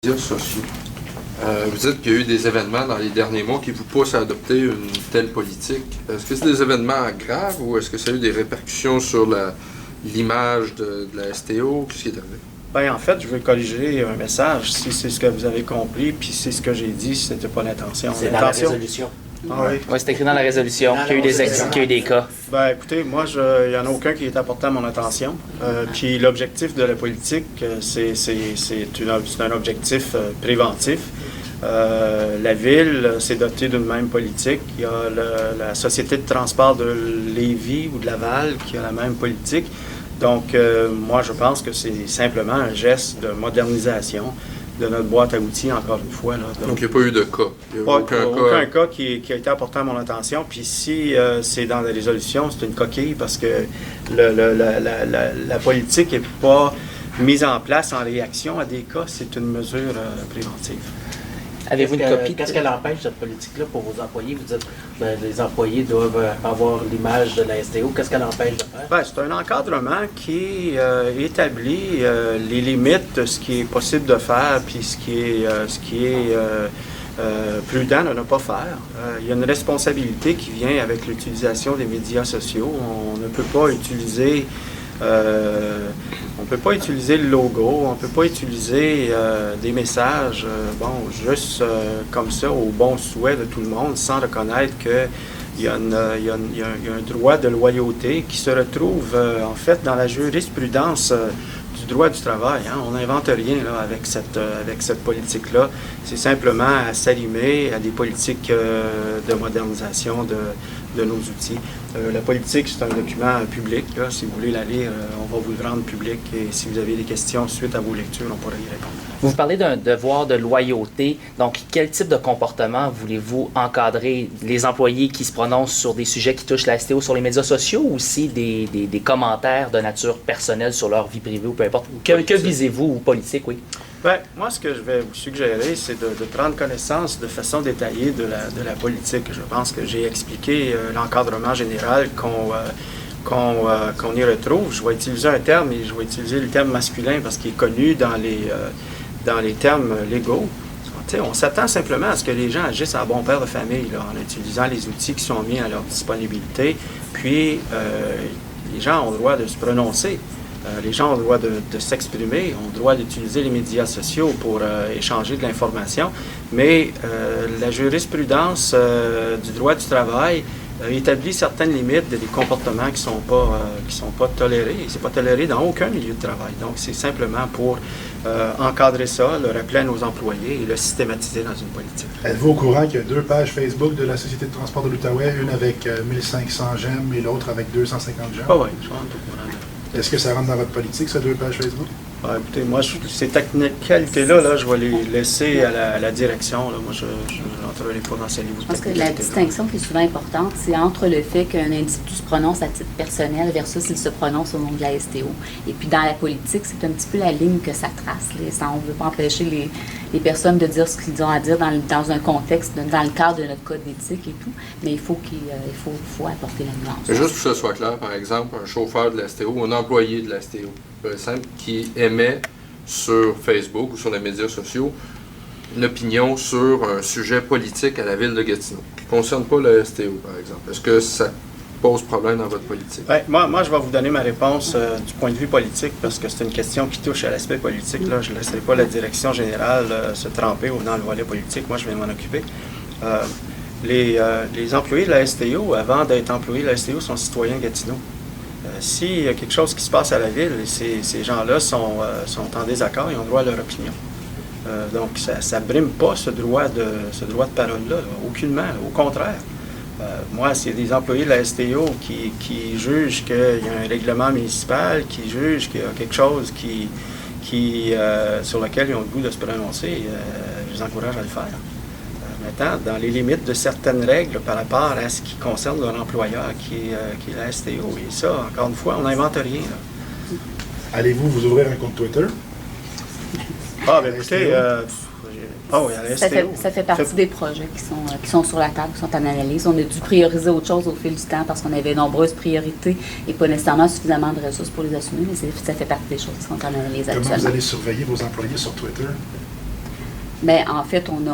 médias sociaux. Vous dites qu'il y a eu des événements dans les derniers mois qui vous poussent à adopter une telle politique. Est-ce que c'est des événements graves ou est-ce que ça a eu des répercussions sur l'image de la STO? Qu'est-ce qui est arrivé? Bien, en fait, je veux corriger un message. Si c'est ce que vous avez compris, puis c'est ce que j'ai dit, c'était pas l'intention. C'est dans la résolution. Ah oui. Oui, c'est écrit dans la résolution qu'il y a eu des cas. Ben, écoutez, moi, il n'y en a aucun qui est apporté à mon attention. Puis l'objectif de la politique, c'est un objectif préventif. La Ville s'est dotée d'une même politique. Il y a la Société de transport de Lévis ou de Laval qui a la même politique. Donc, moi, je pense que c'est simplement un geste de modernisation de notre boîte à outils, encore une fois. Là. Donc, il n'y a pas eu de cas? Il n'y a aucun cas qui a été apporté à mon attention. Puis si c'est dans la résolution, c'est une coquille parce que la politique n'est pas mise en place en réaction à des cas. C'est une mesure préventive. Avez-vous une copie? Qu'est-ce qu'elle empêche, cette politique-là, pour vos employés? Vous dites que les employés doivent avoir l'image de la STO. Qu'est-ce qu'elle empêche de faire? Bien, c'est un encadrement qui établit les limites de ce qui est possible de faire puis ce qui est prudent de ne pas faire. Il y a une responsabilité qui vient avec l'utilisation des médias sociaux. On ne peut pas utiliser... on ne peut pas utiliser le logo, on ne peut pas utiliser des messages juste comme ça au bon souhait de tout le monde sans reconnaître qu'il y a un droit de loyauté qui se retrouve en fait dans la jurisprudence du droit du travail. Hein. On n'invente rien là, avec cette politique-là. C'est simplement à s'allumer à des politiques de modernisation de nos outils. La politique, c'est un document public. Là. Si vous voulez la lire, on va vous le rendre public. Et si vous avez des questions suite à vos lectures, on pourra y répondre. Vous parlez d'un devoir de loyauté. Donc, quel type de comportement voulez-vous encadrer? Les employés qui se prononcent sur des sujets qui touchent la STO sur les médias sociaux ou aussi des commentaires de nature personnelle sur leur vie privée ou peu importe? Que visez-vous ou politique, oui? Bien, moi, ce que je vais vous suggérer, c'est de prendre connaissance de façon détaillée de la politique. Je pense que j'ai expliqué l'encadrement général qu'on y retrouve. Je vais utiliser un terme et je vais utiliser le terme masculin parce qu'il est connu dans les termes légaux. T'sais, on s'attend simplement à ce que les gens agissent à bon père de famille là, en utilisant les outils qui sont mis à leur disponibilité. Puis, les gens ont le droit de se prononcer. Les gens ont le droit de s'exprimer, ont le droit d'utiliser les médias sociaux pour échanger de l'information, mais la jurisprudence du droit du travail établit certaines limites des comportements qui sont pas tolérés. Et c'est pas toléré dans aucun milieu de travail. Donc, c'est simplement pour encadrer ça, le rappeler à nos employés et le systématiser dans une politique. Êtes-vous au courant qu'il y a 2 pages Facebook de la Société de transport de l'Outaouais, une avec 1500 j'aime et l'autre avec 250 j'aime? Ah oui, je rentre au courant. Est-ce que ça rentre dans votre politique, ces 2 pages Facebook? Écoutez, moi, ces technicalités-là, je vais les laisser à la direction. Là. Moi, je n'entrerai pas dans ces livres. Je pense que la distinction qui est souvent importante, c'est entre le fait qu'un individu se prononce à titre personnel versus s'il se prononce au nom de la STO. Et puis, dans la politique, c'est un petit peu la ligne que ça trace. Là. On ne veut pas empêcher les personnes de dire ce qu'ils ont à dire dans un contexte, dans le cadre de notre code d'éthique et tout, mais il faut apporter la nuance. Mais juste pour que ce soit clair, par exemple, un chauffeur de la STO ou un employé de la STO, par exemple, qui émet sur Facebook ou sur les médias sociaux une opinion sur un sujet politique à la ville de Gatineau, qui ne concerne pas la STO, par exemple. Est-ce que ça pose problème dans votre politique? Bien, moi, je vais vous donner ma réponse du point de vue politique, parce que c'est une question qui touche à l'aspect politique. Là. Je ne laisserai pas la direction générale se tremper dans le volet politique. Moi, je vais m'en occuper. Les employés de la STO, avant d'être employés de la STO, sont citoyens Gatineau. S'il y a quelque chose qui se passe à la ville, ces gens-là sont en désaccord, ils ont droit à leur opinion. Donc, ça ne brime pas ce droit de parole-là, aucunement, au contraire. Moi, s'il y a des employés de la STO qui jugent qu'il y a un règlement municipal, qui jugent qu'il y a quelque chose sur lequel ils ont le goût de se prononcer, je les encourage à le faire. Maintenant, dans les limites de certaines règles par rapport à ce qui concerne leur employeur, qui est la STO. Et ça, encore une fois, on n'invente rien. Là. Allez-vous vous ouvrir un compte Twitter? Bien écoutez, oui, à la STO. Ça fait partie des projets qui sont sur la table, qui sont en analyse. On a dû prioriser autre chose au fil du temps parce qu'on avait de nombreuses priorités et pas nécessairement suffisamment de ressources pour les assumer, mais ça fait partie des choses qui sont en analyse actuellement. Comment vous allez surveiller vos employés sur Twitter? Bien, en fait, on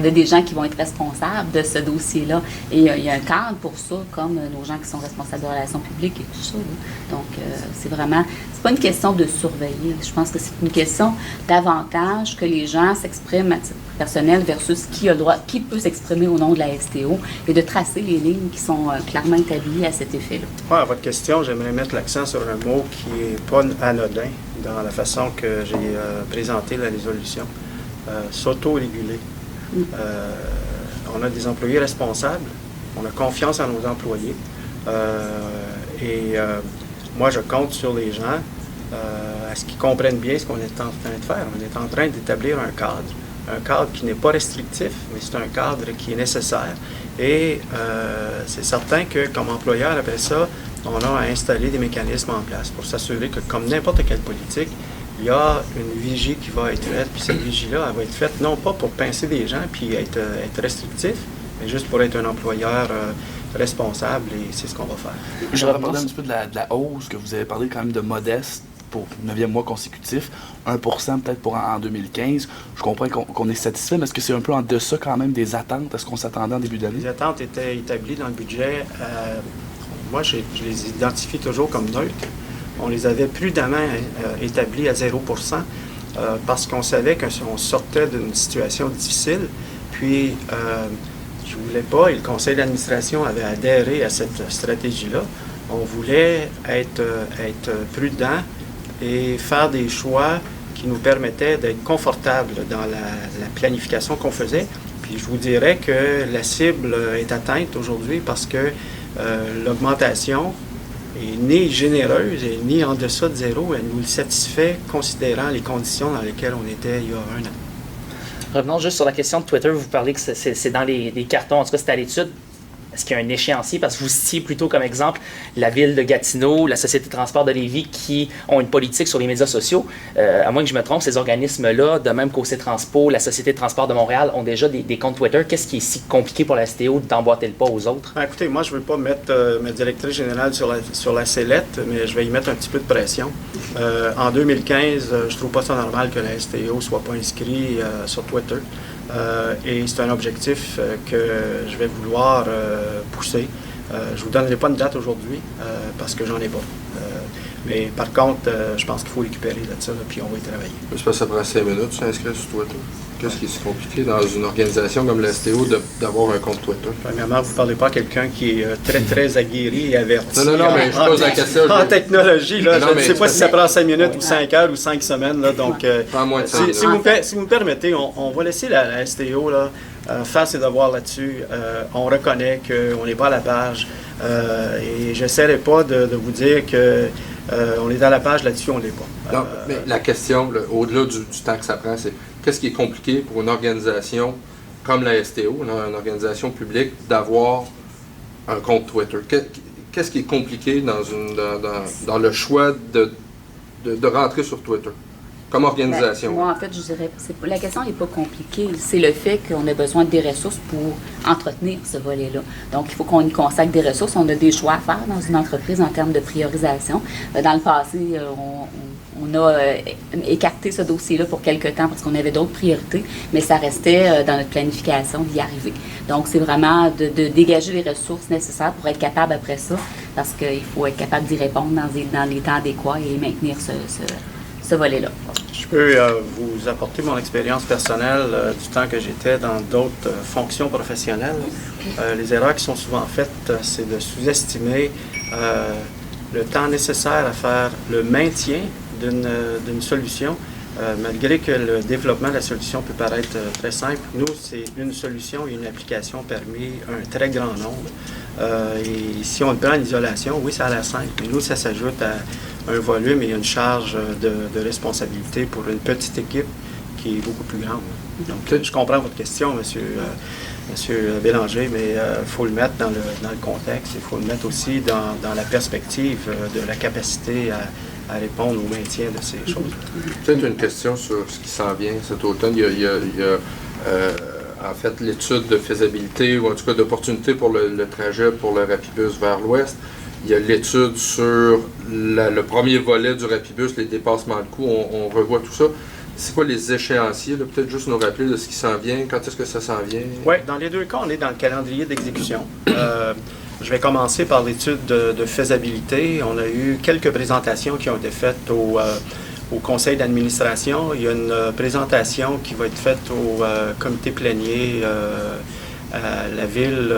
a des gens qui vont être responsables de ce dossier-là. Et il y a un cadre pour ça, comme nos gens qui sont responsables de relations publiques et tout ça. Là. Donc, c'est pas une question de surveiller. Je pense que c'est une question davantage que les gens s'expriment à titre personnel versus qui peut s'exprimer au nom de la STO et de tracer les lignes qui sont clairement établies à cet effet-là. Ouais, à votre question, j'aimerais mettre l'accent sur un mot qui n'est pas anodin dans la façon que j'ai présenté la résolution. S'auto-réguler. On a des employés responsables, on a confiance en nos employés moi, je compte sur les gens à ce qu'ils comprennent bien ce qu'on est en train de faire. On est en train d'établir un cadre qui n'est pas restrictif, mais c'est un cadre qui est nécessaire. Et c'est certain que, comme employeur, après ça, on a à installer des mécanismes en place pour s'assurer que, comme n'importe quelle politique, il y a une vigie qui va être faite, puis cette vigie-là, elle va être faite non pas pour pincer des gens puis être restrictif, mais juste pour être un employeur responsable, et c'est ce qu'on va faire. Je vais parler un petit peu de la hausse, que vous avez parlé quand même de modeste pour le 9e mois consécutif, 1% peut-être pour en 2015. Je comprends qu'on est satisfait, mais est-ce que c'est un peu en deçà quand même des attentes? Est-ce qu'on s'attendait en début d'année? Les attentes étaient établies dans le budget. Moi, je les identifie toujours comme neutres. On les avait prudemment établis à 0%, parce qu'on savait qu'on sortait d'une situation difficile. Puis, je ne voulais pas, et le conseil d'administration avait adhéré à cette stratégie-là. On voulait être prudent et faire des choix qui nous permettaient d'être confortables dans la planification qu'on faisait. Puis je vous dirais que la cible est atteinte aujourd'hui parce que l'augmentation est ni généreuse et ni en deçà de zéro. Elle nous le satisfait considérant les conditions dans lesquelles on était il y a un an. Revenons juste sur la question de Twitter. Vous parlez que c'est dans les cartons, en tout cas c'est à l'étude. Est-ce qu'il y a un échéancier? Parce que vous citiez plutôt comme exemple la ville de Gatineau, la Société de transport de Lévis qui ont une politique sur les médias sociaux. À moins que je me trompe, ces organismes-là, de même qu'OC Transpo, la Société de transport de Montréal, ont déjà des comptes Twitter. Qu'est-ce qui est si compliqué pour la STO d'emboîter le pas aux autres? Écoutez, moi, je ne veux pas mettre ma directrice générale sur la sellette, mais je vais y mettre un petit peu de pression. En 2015, je ne trouve pas ça normal que la STO ne soit pas inscrite sur Twitter. Et c'est un objectif que je vais vouloir pousser. Je ne vous donnerai pas une date aujourd'hui parce que j'en ai pas. Mais par contre, je pense qu'il faut récupérer de ça, puis on va y travailler. Je pense que ça prend 5 minutes s'inscrire sur Twitter. Qu'est-ce qui est si compliqué dans une organisation comme la STO d'avoir un compte Twitter? Premièrement, vous ne parlez pas à quelqu'un qui est très, très aguerri et averti. Non, mais je pose la question. En technologie, là, je ne sais pas si ça prend 5 minutes ou 5 heures ou 5 semaines. Là, donc, pas moins de 5 minutes. Si vous me permettez, on va laisser la STO là, faire ses devoirs là-dessus. On reconnaît qu'on n'est pas à la page. Et je n'essaierai pas de vous dire que on est à la page là-dessus, on ne l'est pas. Non, mais la question, au-delà du temps que ça prend, c'est qu'est-ce qui est compliqué pour une organisation comme la STO, une organisation publique, d'avoir un compte Twitter? Qu'est-ce qui est compliqué dans le choix de rentrer sur Twitter comme organisation? Moi, en fait, je dirais la question n'est pas compliquée. C'est le fait qu'on a besoin des ressources pour entretenir ce volet-là. Donc, il faut qu'on y consacre des ressources. On a des choix à faire dans une entreprise en termes de priorisation. Dans le passé, on a écarté ce dossier-là pour quelque temps parce qu'on avait d'autres priorités, mais ça restait dans notre planification d'y arriver. Donc, c'est vraiment de dégager les ressources nécessaires pour être capable après ça, parce qu'il faut être capable d'y répondre dans les temps adéquats et maintenir ce volet-là. Je peux vous apporter mon expérience personnelle du temps que j'étais dans d'autres fonctions professionnelles. Les erreurs qui sont souvent faites, c'est de sous-estimer le temps nécessaire à faire le maintien d'une solution, malgré que le développement de la solution peut paraître très simple. Nous, c'est une solution et une application parmi un très grand nombre. Et si on le prend en isolation, oui, ça a l'air simple, mais nous, ça s'ajoute à un volume et une charge de responsabilité pour une petite équipe qui est beaucoup plus grande. Donc, je comprends votre question, Monsieur Bélanger, mais il faut le mettre dans le contexte. Il faut le mettre aussi dans la perspective de la capacité à répondre au maintien de ces choses. Peut-être une question sur ce qui s'en vient cet automne. Il y a en fait l'étude de faisabilité, ou en tout cas d'opportunité pour le trajet pour le Rapibus vers l'ouest. Il y a l'étude sur le premier volet du Rapibus, les dépassements de coûts. On revoit tout ça. c'est quoi les échéanciers? Là? Peut-être juste nous rappeler de ce qui s'en vient, quand est-ce que ça s'en vient? Oui, dans les deux cas, on est dans le calendrier d'exécution. Je vais commencer par l'étude de faisabilité. On a eu quelques présentations qui ont été faites au conseil d'administration. Il y a une présentation qui va être faite au comité plénier à la ville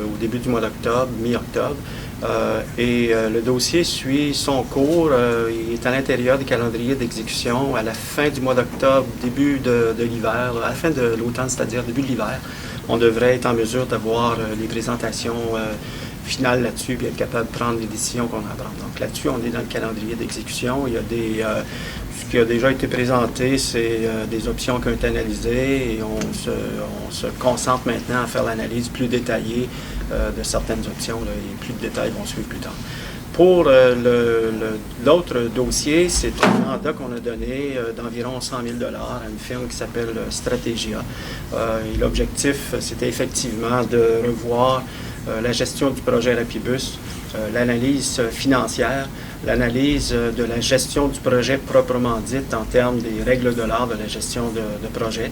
au début du mois d'octobre, mi-octobre. Le dossier suit son cours. Il est à l'intérieur du calendrier d'exécution à la fin du mois d'octobre, début de l'hiver, à la fin de l'automne, c'est-à-dire début de l'hiver. On devrait être en mesure d'avoir les présentations finales là-dessus et être capable de prendre les décisions qu'on a à prendre. Donc là-dessus, on est dans le calendrier d'exécution. Il y a ce qui a déjà été présenté, c'est des options qui ont été analysées et on se concentre maintenant à faire l'analyse plus détaillée de certaines options là, et plus de détails vont suivre plus tard. Pour l'autre dossier, c'est un mandat qu'on a donné d'environ 100 000 $ à une firme qui s'appelle Strategia. Et l'objectif, c'était effectivement de revoir la gestion du projet Rapibus, l'analyse financière, l'analyse de la gestion du projet proprement dite en termes des règles de l'art de la gestion de projet.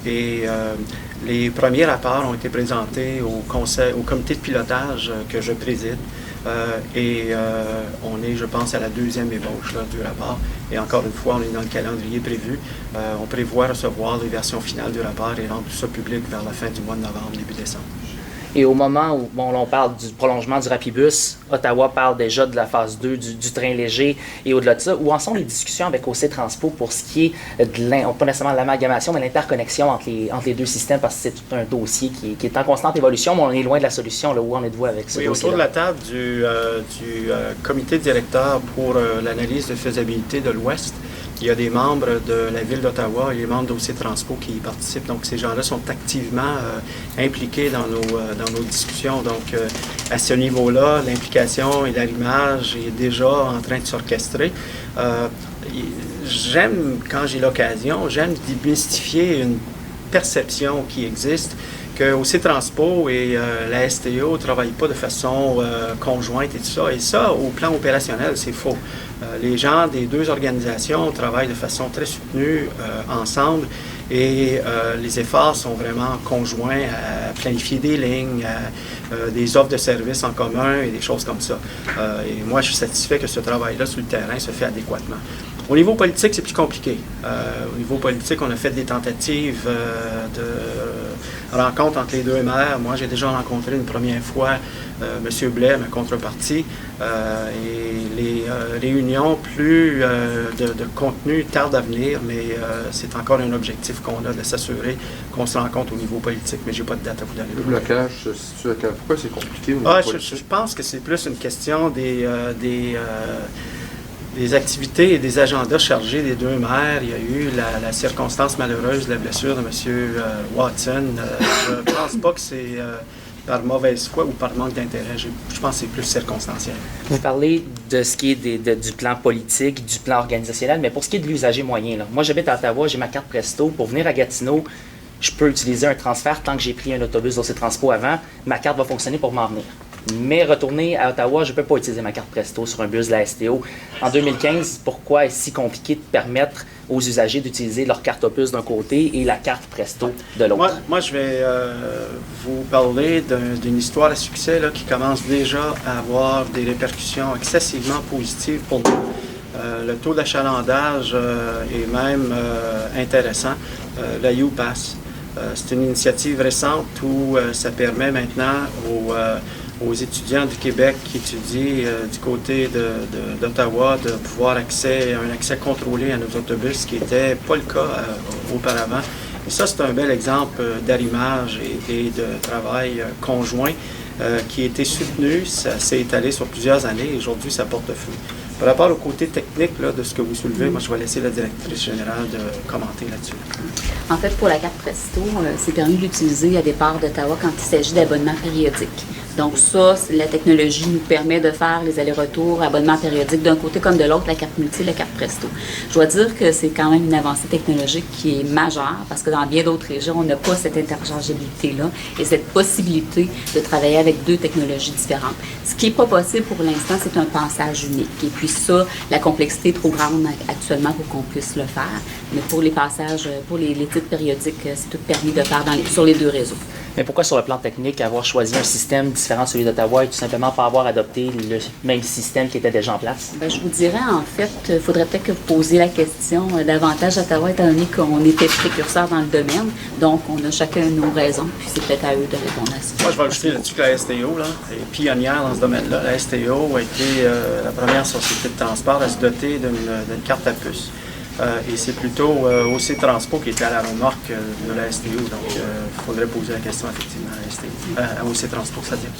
Les premiers rapports ont été présentés au comité de pilotage que je préside. On est, je pense, à la deuxième ébauche là, du rapport. Et encore une fois, on est dans le calendrier prévu. On prévoit recevoir les versions finales du rapport et rendre tout ça public vers la fin du mois de novembre, début décembre. Et au moment où on parle du prolongement du Rapibus, Ottawa parle déjà de la phase 2 du train léger et au-delà de ça. Où en sont les discussions avec OC Transpo pour ce qui est pas nécessairement l'amalgamation, mais l'interconnexion entre les deux systèmes, parce que c'est tout un dossier qui est en constante évolution, mais on est loin de la solution. Là, où en êtes-vous avec ce dossier-là? Autour de la table du comité directeur pour l'analyse de faisabilité de l'Ouest, il y a des membres de la Ville d'Ottawa et les membres d'OC Transpo qui y participent. Donc, ces gens-là sont activement impliqués dans nos discussions. Donc, à ce niveau-là, l'implication et l'arrimage est déjà en train de s'orchestrer. J'aime, quand j'ai l'occasion, démystifier une perception qui existe que OC Transpo et la STO ne travaillent pas de façon conjointe et tout ça. Et ça, au plan opérationnel, c'est faux. Les gens des deux organisations travaillent de façon très soutenue ensemble et les efforts sont vraiment conjoints à planifier des lignes, des offres de services en commun et des choses comme ça. Et moi, je suis satisfait que ce travail-là sur le terrain se fait adéquatement. Au niveau politique, c'est plus compliqué. Au niveau politique, on a fait des tentatives de rencontres entre les deux maires. Moi, j'ai déjà rencontré une première fois M. Blais, ma contrepartie, et les réunions plus de contenu tardent à venir, mais c'est encore un objectif qu'on a de s'assurer qu'on se rencontre au niveau politique, mais je n'ai pas de date à vous donner. Le blocage, pourquoi c'est compliqué au niveau politique? Je pense que c'est plus une question des activités et des agendas chargés des deux maires. Il y a eu la circonstance malheureuse de la blessure de M. Watson. Je ne pense pas que c'est par mauvaise foi ou par manque d'intérêt. Je pense que c'est plus circonstanciel. Vous parlez de ce qui est du plan politique, du plan organisationnel, mais pour ce qui est de l'usager moyen, là, moi j'habite à Ottawa, j'ai ma carte Presto. Pour venir à Gatineau, je peux utiliser un transfert tant que j'ai pris un autobus d'OC Transpo avant. Ma carte va fonctionner pour m'en venir. Mais retourner à Ottawa, je ne peux pas utiliser ma carte Presto sur un bus de la STO. En 2015, pourquoi est-ce si compliqué de permettre aux usagers d'utiliser leur carte Opus d'un côté et la carte Presto de l'autre? Moi, je vais vous parler d'une histoire à succès là, qui commence déjà à avoir des répercussions excessivement positives pour nous. Le taux d'achalandage est même intéressant. La U-Pass, c'est une initiative récente où ça permet maintenant aux étudiants du Québec qui étudient du côté d'Ottawa de pouvoir un accès contrôlé à nos autobus, ce qui n'était pas le cas auparavant. Et ça, c'est un bel exemple d'arrimage et de travail conjoint qui a été soutenu. Ça s'est étalé sur plusieurs années et aujourd'hui, ça porte fruit. Par rapport au côté technique là, de ce que vous soulevez, moi, je vais laisser la directrice générale de commenter là-dessus. En fait, pour la carte Presto, c'est permis de l'utiliser à départ d'Ottawa quand il s'agit d'abonnements périodiques. Donc ça, la technologie nous permet de faire les allers-retours, abonnements périodiques d'un côté comme de l'autre, la carte multi, la carte presto. Je dois dire que c'est quand même une avancée technologique qui est majeure parce que dans bien d'autres régions, on n'a pas cette interchangeabilité-là et cette possibilité de travailler avec deux technologies différentes. Ce qui n'est pas possible pour l'instant, c'est un passage unique. Et puis ça, la complexité est trop grande actuellement pour qu'on puisse le faire. Mais pour les passages, pour les titres périodiques, c'est tout permis de faire sur les deux réseaux. Mais pourquoi, sur le plan technique, avoir choisi un système différent de celui d'Ottawa et tout simplement pas avoir adopté le même système qui était déjà en place? Bien, je vous dirais, en fait, il faudrait peut-être que vous posiez la question davantage à Ottawa, étant donné qu'on était précurseurs dans le domaine. Donc, on a chacun nos raisons, puis c'est peut-être à eux de répondre à ça. Moi, je vais ajouter là-dessus que la STO là, est pionnière dans ce domaine-là. La STO a été la première société de transport à se doter d'une carte à puce. Et c'est plutôt OC Transpo qui était à la remorque de la STO. Donc, il faudrait poser la question effectivement à la STO. À OC Transpo, c'est-à-dire.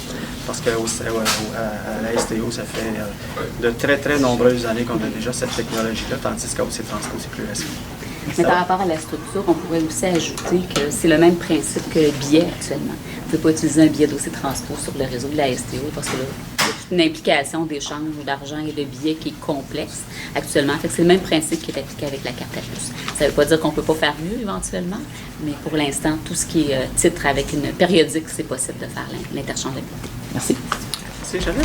Parce qu'à la STO, ça fait de très, très nombreuses années qu'on a déjà cette technologie-là, tandis qu'à OC Transpo, c'est plus récent. Mais par rapport à la structure, on pourrait aussi ajouter que c'est le même principe que le billet actuellement. Vous ne pouvez pas utiliser un billet d'OC Transpo sur le réseau de la STO parce que là, il y a toute une implication d'échange d'argent et de billets qui est complexe actuellement. Fait que c'est le même principe qui est appliqué avec la carte à puce. Ça ne veut pas dire qu'on ne peut pas faire mieux éventuellement, mais pour l'instant, tout ce qui est titre avec une périodique, c'est possible de faire l'interchangeabilité. Merci. C'est jamais